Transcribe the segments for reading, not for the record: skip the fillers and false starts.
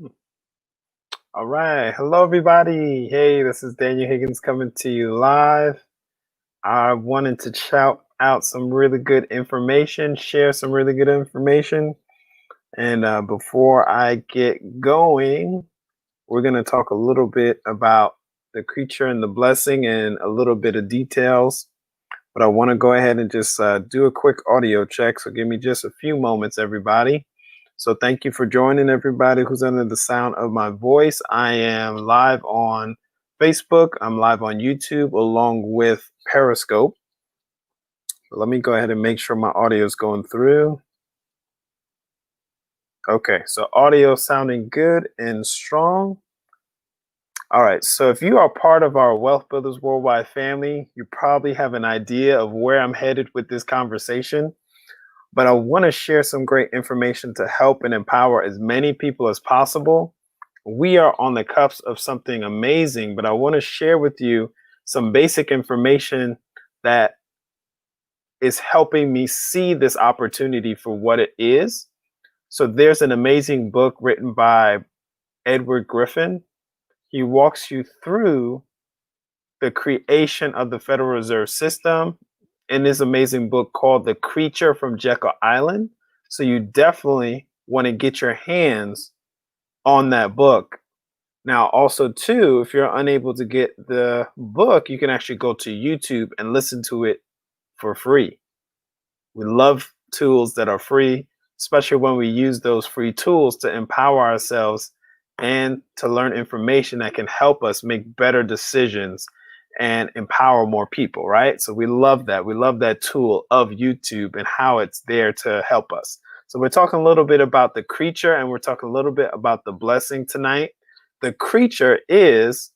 All right. Hello, everybody. Hey, this is Daniel Higgins coming to you live. I wanted to shout out some really good information, share some really good information. And before I get going, we're going to talk a little bit about the creature and the blessing and a little bit of details. But I want to go ahead and just do a quick audio check. So give me just a few moments, everybody. So thank you for joining, everybody who's under the sound of my voice. I am live on Facebook. I'm live on YouTube along with Periscope. Let me go ahead and make sure my audio is going through. Okay, so audio sounding good and strong. All right, so if you are part of our Wealth Builders Worldwide family, you probably have an idea of where I'm headed with this conversation. But I want to share some great information to help and empower as many people as possible. We are on the cusp of something amazing, but I want to share with you some basic information that is helping me see this opportunity for what it is. So there's an amazing book written by Edward Griffin. He walks you through the creation of the Federal Reserve System in this amazing book called The Creature from Jekyll Island. So you definitely want to get your hands on that book. Now, also, too, if you're unable to get the book, you can actually go to YouTube and listen to it for free. We love tools that are free, especially when we use those free tools to empower ourselves and to learn information that can help us make better decisions and empower more people, right? So we love that. We love that tool of YouTube and how it's there to help us. So we're talking a little bit about the creature and we're talking a little bit about the blessing tonight. The creature is,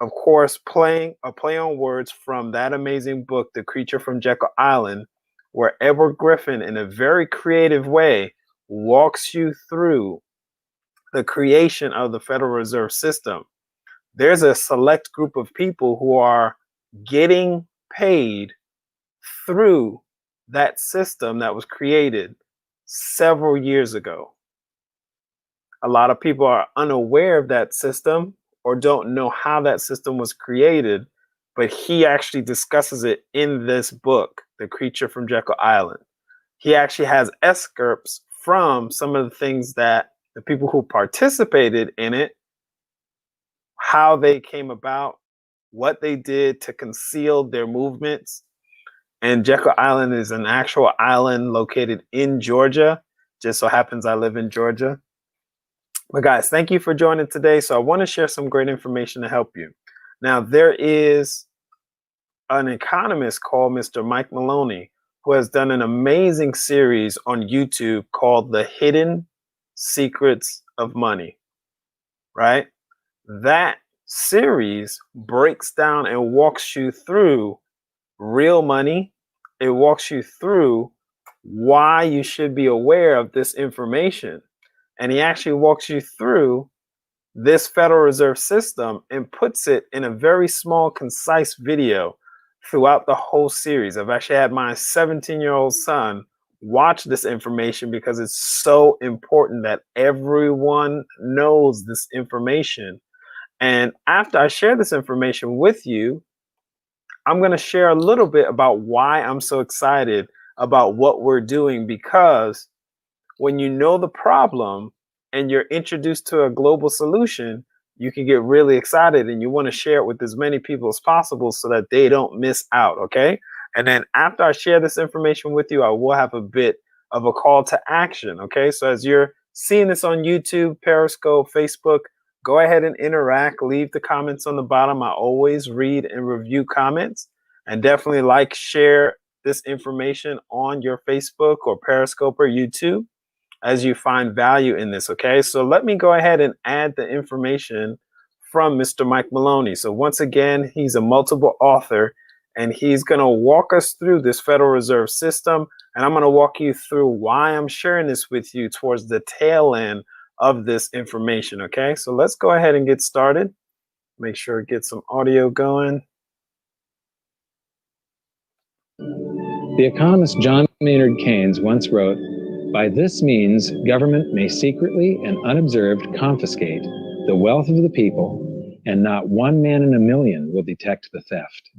of course, playing a play on words from that amazing book, The Creature from Jekyll Island, where Edward Griffin, in a very creative way, walks you through the creation of the Federal Reserve System. There's a select group of people who are getting paid through that system that was created several years ago. A lot of people are unaware of that system or don't know how that system was created, but he actually discusses it in this book, The Creature from Jekyll Island. He actually has excerpts from some of the things that the people who participated in it, how they came about, what they did to conceal their movements. And Jekyll Island is an actual island located in Georgia. Just so happens I live in Georgia. But guys, thank you for joining today. So I want to share some great information to help you. Now, there is an economist called Mr. Mike Maloney who has done an amazing series on YouTube called The Hidden Secrets of Money, right? That series breaks down and walks you through real money. It walks you through why you should be aware of this information. And he actually walks you through this Federal Reserve System and puts it in a very small, concise video throughout the whole series. I've actually had my 17-year-old son watch this information because it's so important that everyone knows this information. And after I share this information with you, I'm going to share a little bit about why I'm so excited about what we're doing, because when you know the problem and you're introduced to a global solution, you can get really excited and you want to share it with as many people as possible so that they don't miss out, okay? And then after I share this information with you, I will have a bit of a call to action, okay? So as you're seeing this on YouTube, Periscope, Facebook, go ahead and interact. Leave the comments on the bottom. I always read and review comments. And definitely like, share this information on your Facebook or Periscope or YouTube as you find value in this, okay? So let me go ahead and add the information from Mr. Mike Maloney. So once again, he's a multiple author, and he's gonna walk us through this Federal Reserve System, and I'm gonna walk you through why I'm sharing this with you towards the tail end of this information, okay? So let's go ahead and get started. Make sure to get some audio going. The economist John Maynard Keynes once wrote, By this means, government may secretly and unobserved confiscate the wealth of the people, and not one man in a million will detect the theft.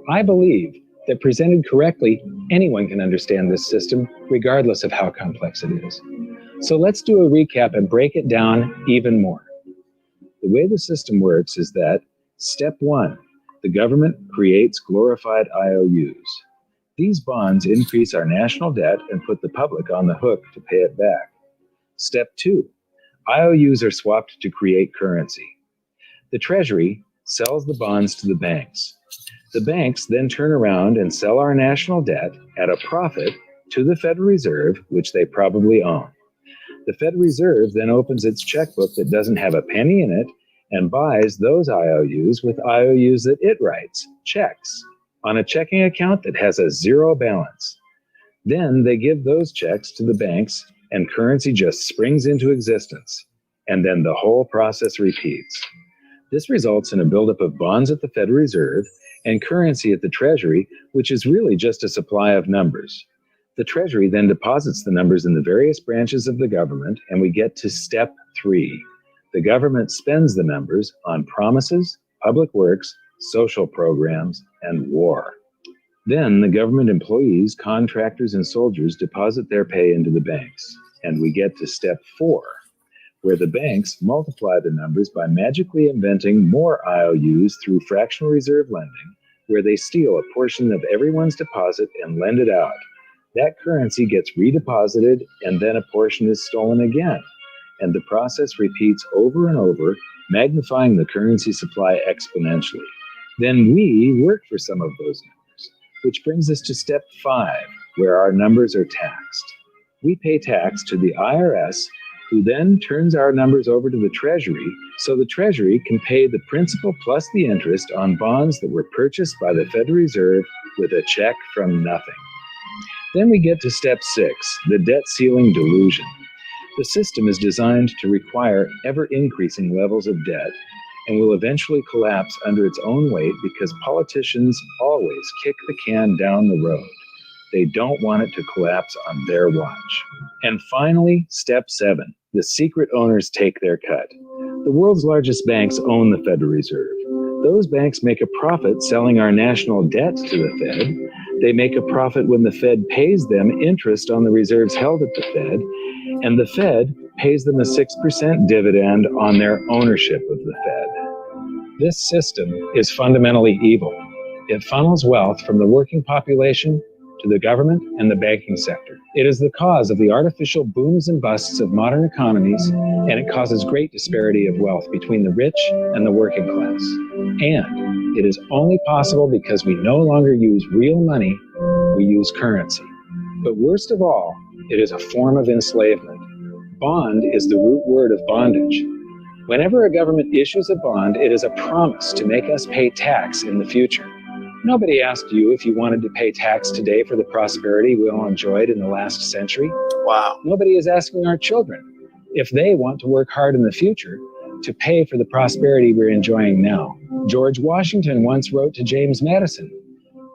I believe that presented correctly, anyone can understand this system, regardless of how complex it is. So let's do a recap and break it down even more. The way the system works is that, step 1, the government creates glorified IOUs. These bonds increase our national debt and put the public on the hook to pay it back. Step 2, IOUs are swapped to create currency. The Treasury sells the bonds to the banks. The banks then turn around and sell our national debt at a profit to the Federal Reserve, which they probably own. The Federal Reserve then opens its checkbook that doesn't have a penny in it and buys those IOUs with IOUs that it writes, checks, on a checking account that has a zero balance. Then they give those checks to the banks and currency just springs into existence. And then the whole process repeats. This results in a buildup of bonds at the Federal Reserve and currency at the Treasury, which is really just a supply of numbers. The Treasury then deposits the numbers in the various branches of the government, and we get to step 3. The government spends the numbers on promises, public works, social programs, and war. Then the government employees, contractors, and soldiers deposit their pay into the banks, and we get to step 4, where the banks multiply the numbers by magically inventing more IOUs through fractional reserve lending, where they steal a portion of everyone's deposit and lend it out. That currency gets redeposited, and then a portion is stolen again. And the process repeats over and over, magnifying the currency supply exponentially. Then we work for some of those numbers, which brings us to step 5, where our numbers are taxed. We pay tax to the IRS, who then turns our numbers over to the Treasury, so the Treasury can pay the principal plus the interest on bonds that were purchased by the Federal Reserve with a check from nothing. Then we get to step 6, the debt ceiling delusion. The system is designed to require ever-increasing levels of debt and will eventually collapse under its own weight because politicians always kick the can down the road. They don't want it to collapse on their watch. And finally, step 7, the secret owners take their cut. The world's largest banks own the Federal Reserve. Those banks make a profit selling our national debt to the Fed. They make a profit when the Fed pays them interest on the reserves held at the Fed, and the Fed pays them a 6% dividend on their ownership of the Fed. This system is fundamentally evil. It funnels wealth from the working population to the government and the banking sector. It is the cause of the artificial booms and busts of modern economies, and it causes great disparity of wealth between the rich and the working class. And it is only possible because we no longer use real money, we use currency. But worst of all, it is a form of enslavement. Bond is the root word of bondage. Whenever a government issues a bond, it is a promise to make us pay tax in the future. Nobody asked you if you wanted to pay tax today for the prosperity we all enjoyed in the last century. Wow. Nobody is asking our children if they want to work hard in the future to pay for the prosperity we're enjoying now. George Washington once wrote to James Madison,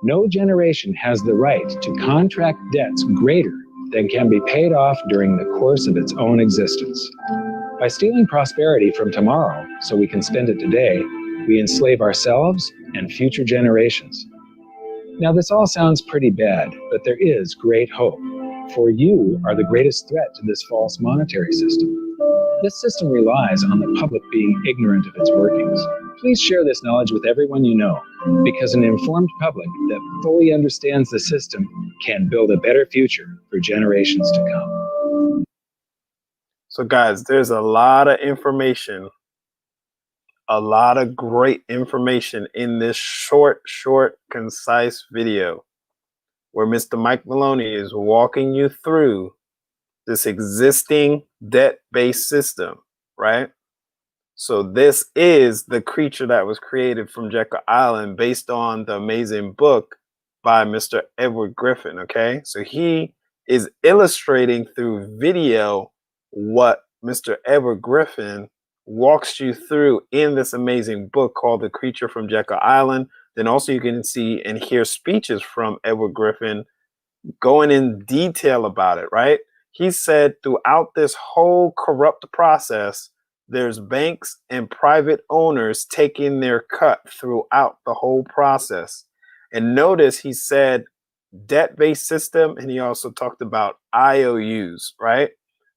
"No generation has the right to contract debts greater than can be paid off during the course of its own existence." By stealing prosperity from tomorrow so we can spend it today, we enslave ourselves and future generations. Now, this all sounds pretty bad, but there is great hope, for you are the greatest threat to this false monetary system. This system relies on the public being ignorant of its workings. Please share this knowledge with everyone you know, because an informed public that fully understands the system can build a better future for generations to come. So guys, there's a lot of information, a lot of great information in this short, concise video where Mr. Mike Maloney is walking you through this existing debt-based system, right? So this is the creature that was created from Jekyll Island based on the amazing book by Mr. Edward Griffin, okay? So he is illustrating through video what Mr. Edward Griffin walks you through in this amazing book called The Creature from Jekyll Island. Then also you can see and hear speeches from Edward Griffin going in detail about it, right? He said throughout this whole corrupt process, there's banks and private owners taking their cut throughout the whole process. And notice he said debt-based system, and he also talked about IOUs, right?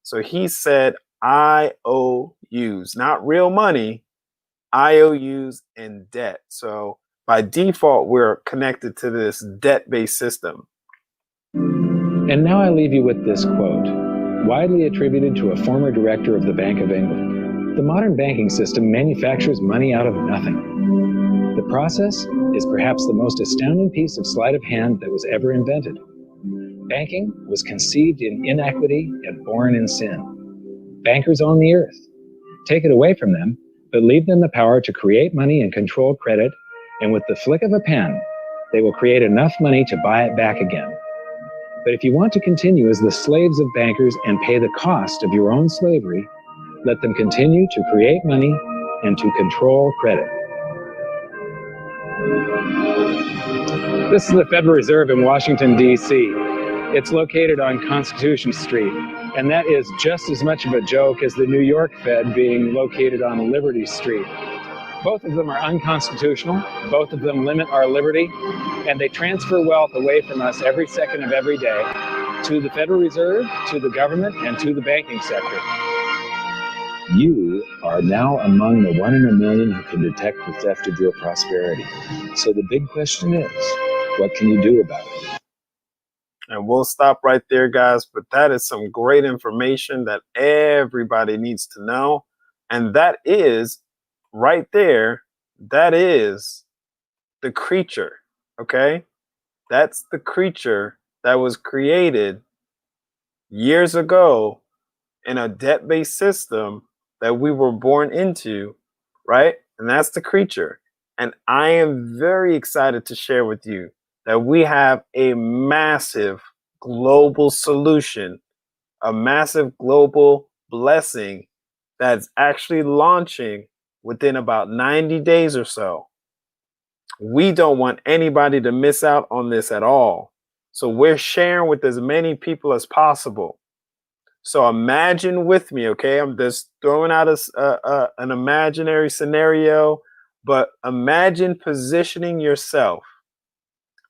So he said IOUs, not real money, IOUs and debt. So by default, we're connected to this debt-based system. And now I leave you with this quote, widely attributed to a former director of the Bank of England. The modern banking system manufactures money out of nothing. The process is perhaps the most astounding piece of sleight of hand that was ever invented. Banking was conceived in inequity and born in sin. Bankers own the earth. Take it away from them, but leave them the power to create money and control credit, and with the flick of a pen, they will create enough money to buy it back again. But if you want to continue as the slaves of bankers and pay the cost of your own slavery, let them continue to create money and to control credit. This is the Federal Reserve in Washington, D.C. It's located on Constitution Street, and that is just as much of a joke as the New York Fed being located on Liberty Street. Both of them are unconstitutional, both of them limit our liberty, and they transfer wealth away from us every second of every day to the Federal Reserve, to the government, and to the banking sector. You are now among the 1 in a million who can detect the theft of your prosperity. So the big question is, what can you do about it? And we'll stop right there, guys. But that is some great information that everybody needs to know. And that is right there. That is the creature. Okay. That's the creature that was created years ago in a debt-based system that we were born into, right? And that's the creature. And I am very excited to share with you that we have a massive global solution, a massive global blessing that's actually launching within about 90 days or so. We don't want anybody to miss out on this at all. So we're sharing with as many people as possible. So imagine with me, okay? I'm just throwing out an imaginary scenario, but imagine positioning yourself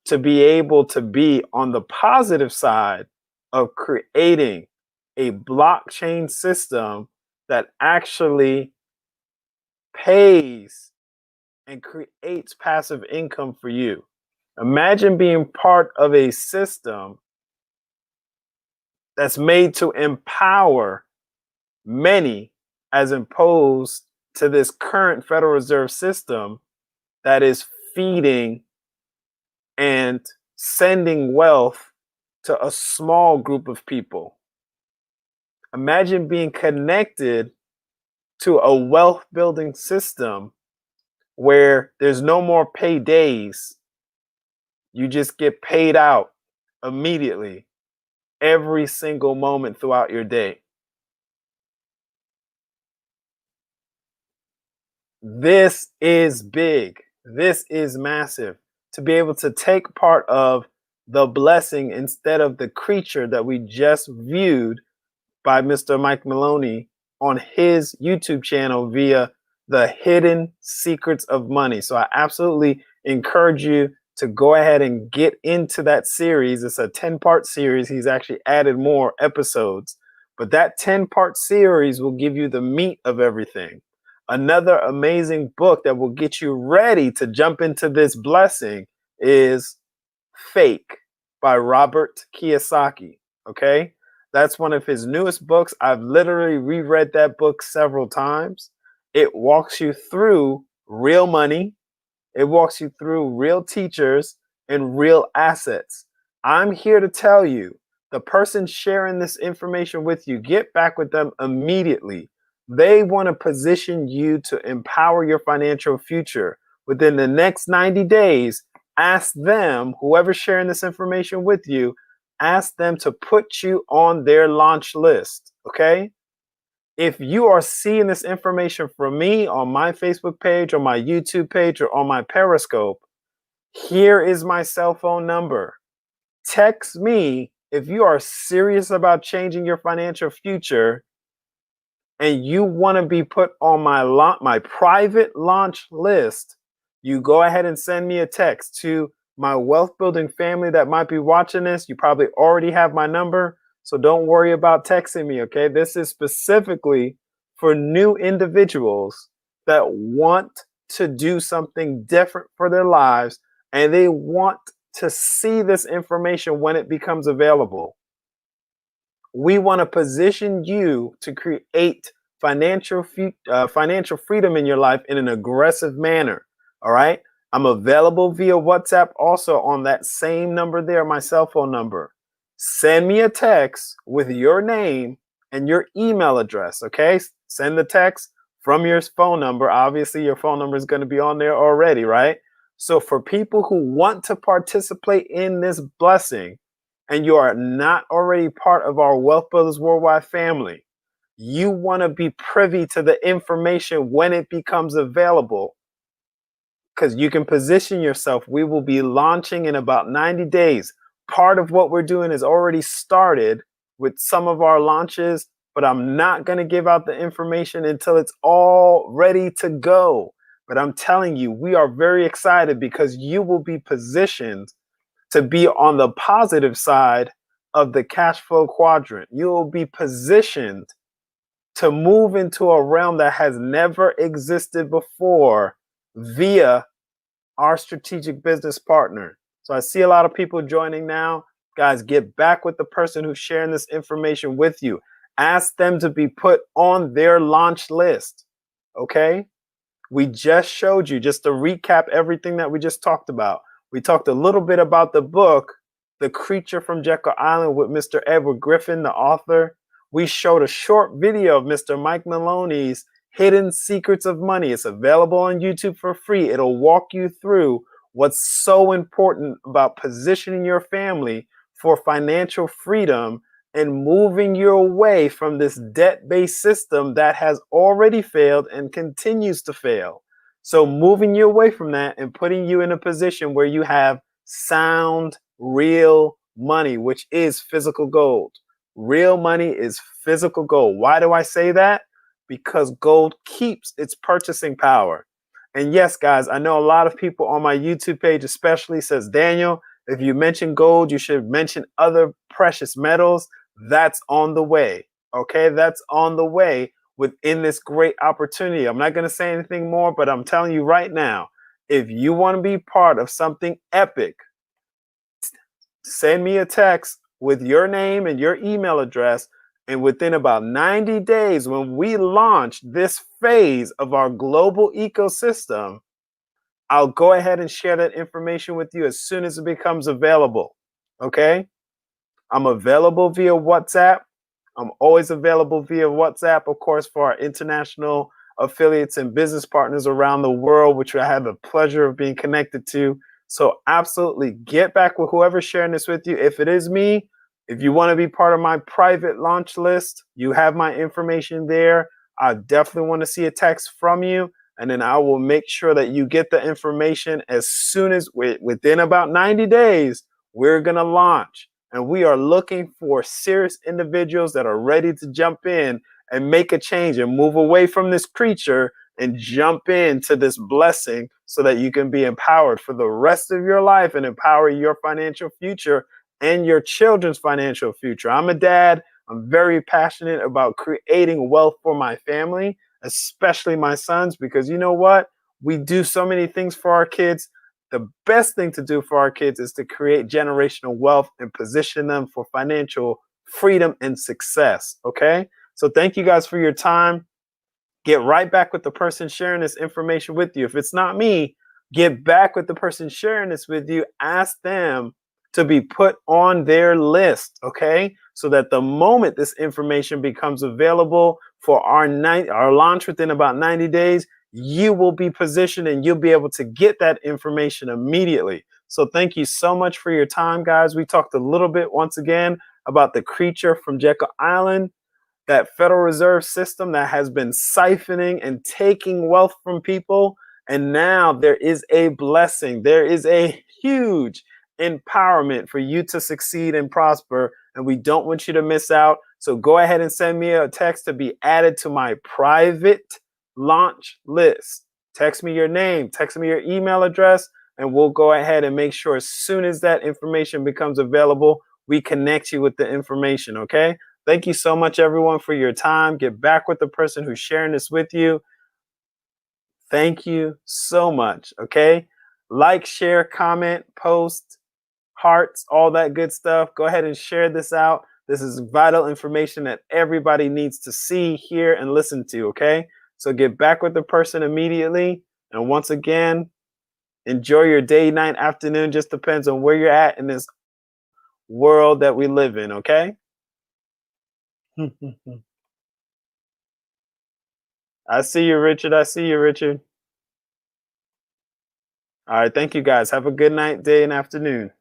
to be able to be on the positive side of creating a blockchain system that actually pays and creates passive income for you. Imagine being part of a system that's made to empower many as opposed to this current Federal Reserve system that is feeding and sending wealth to a small group of people. Imagine being connected to a wealth building system where there's no more paydays. You just get paid out immediately every single moment throughout your day. This is big. This is massive. To be able to take part of the blessing instead of the creature that we just viewed by Mr. Mike Maloney on his YouTube channel via the Hidden Secrets of Money. So I absolutely encourage you to go ahead and get into that series. It's a 10-part series. He's actually added more episodes, but that 10-part series will give you the meat of everything. Another amazing book that will get you ready to jump into this blessing is Fake by Robert Kiyosaki. Okay. That's one of his newest books. I've literally reread that book several times. It walks you through real money. It walks you through real teachers and real assets. I'm here to tell you, the person sharing this information with you, get back with them immediately. They want to position you to empower your financial future. Within the next 90 days, ask them, whoever's sharing this information with you, ask them to put you on their launch list, okay? If you are seeing this information from me on my Facebook page, on my YouTube page, or on my Periscope, here is my cell phone number. Text me if you are serious about changing your financial future and you want to be put on my private launch list, you go ahead and send me a text to my wealth building family that might be watching this. You probably already have my number, so don't worry about texting me, okay? This is specifically for new individuals that want to do something different for their lives and they want to see this information when it becomes available. We want to position you to create financial freedom in your life in an aggressive manner. All right. I'm available via WhatsApp also on that same number there, my cell phone number. Send me a text with your name and your email address. Okay. Send the text from your phone number. Obviously, your phone number is going to be on there already, right? So for people who want to participate in this blessing, and you are not already part of our Wealth Builders Worldwide family, you want to be privy to the information when it becomes available, because you can position yourself. We will be launching in about 90 days. Part of what we're doing is already started with some of our launches, but I'm not going to give out the information until it's all ready to go. But I'm telling you, we are very excited because you will be positioned to be on the positive side of the cash flow quadrant. You will be positioned to move into a realm that has never existed before via our strategic business partner. So I see a lot of people joining now. Guys, get back with the person who's sharing this information with you. Ask them to be put on their launch list. Okay? We just showed you, just to recap everything that we just talked about. We talked a little bit about the book, The Creature from Jekyll Island, with Mr. Edward Griffin, the author. We showed a short video of Mr. Mike Maloney's Hidden Secrets of Money. It's available on YouTube for free. It'll walk you through what's so important about positioning your family for financial freedom and moving you away from this debt-based system that has already failed and continues to fail. So moving you away from that and putting you in a position where you have sound, real money, which is physical gold. Real money is physical gold. Why do I say that? Because gold keeps its purchasing power. And yes, guys, I know a lot of people on my YouTube page especially says, Daniel, if you mention gold, you should mention other precious metals. That's on the way. Okay, that's on the way within this great opportunity. I'm not going to say anything more, but I'm telling you right now, if you want to be part of something epic, send me a text with your name and your email address. And within about 90 days, when we launch this phase of our global ecosystem, I'll go ahead and share that information with you as soon as it becomes available. Okay? I'm available via WhatsApp. I'm always available via WhatsApp, of course, for our international affiliates and business partners around the world, which I have the pleasure of being connected to. So absolutely get back with whoever's sharing this with you. If it is me, if you want to be part of my private launch list, you have my information there. I definitely want to see a text from you. And then I will make sure that you get the information as soon as within about 90 days, we're going to launch. And we are looking for serious individuals that are ready to jump in and make a change and move away from this creature and jump into this blessing so that you can be empowered for the rest of your life and empower your financial future and your children's financial future. I'm a dad. I'm very passionate about creating wealth for my family, especially my sons, because you know what? We do so many things for our kids. The best thing to do for our kids is to create generational wealth and position them for financial freedom and success. Okay. So thank you guys for your time. Get right back with the person sharing this information with you. If it's not me, get back with the person sharing this with you. Ask them to be put on their list. Okay. So that the moment this information becomes available for our launch within about 90 days, you will be positioned and you'll be able to get that information immediately. So thank you so much for your time, guys. We talked a little bit once again about the creature from Jekyll Island, that Federal Reserve system that has been siphoning and taking wealth from people. And now there is a blessing. There is a huge empowerment for you to succeed and prosper. And we don't want you to miss out. So go ahead and send me a text to be added to my private launch list. Text me your name, text me your email address, and we'll go ahead and make sure as soon as that information becomes available, we connect you with the information, okay? Thank you so much, everyone, for your time. Get back with the person who's sharing this with you. Thank you so much, okay? Like, share, comment, post, hearts, all that good stuff. Go ahead and share this out. This is vital information that everybody needs to see, hear, and listen to, okay? So get back with the person immediately. And once again, enjoy your day, night, afternoon. Just depends on where you're at in this world that we live in, okay? I see you, Richard. I see you, Richard. All right. Thank you, guys. Have a good night, day, and afternoon.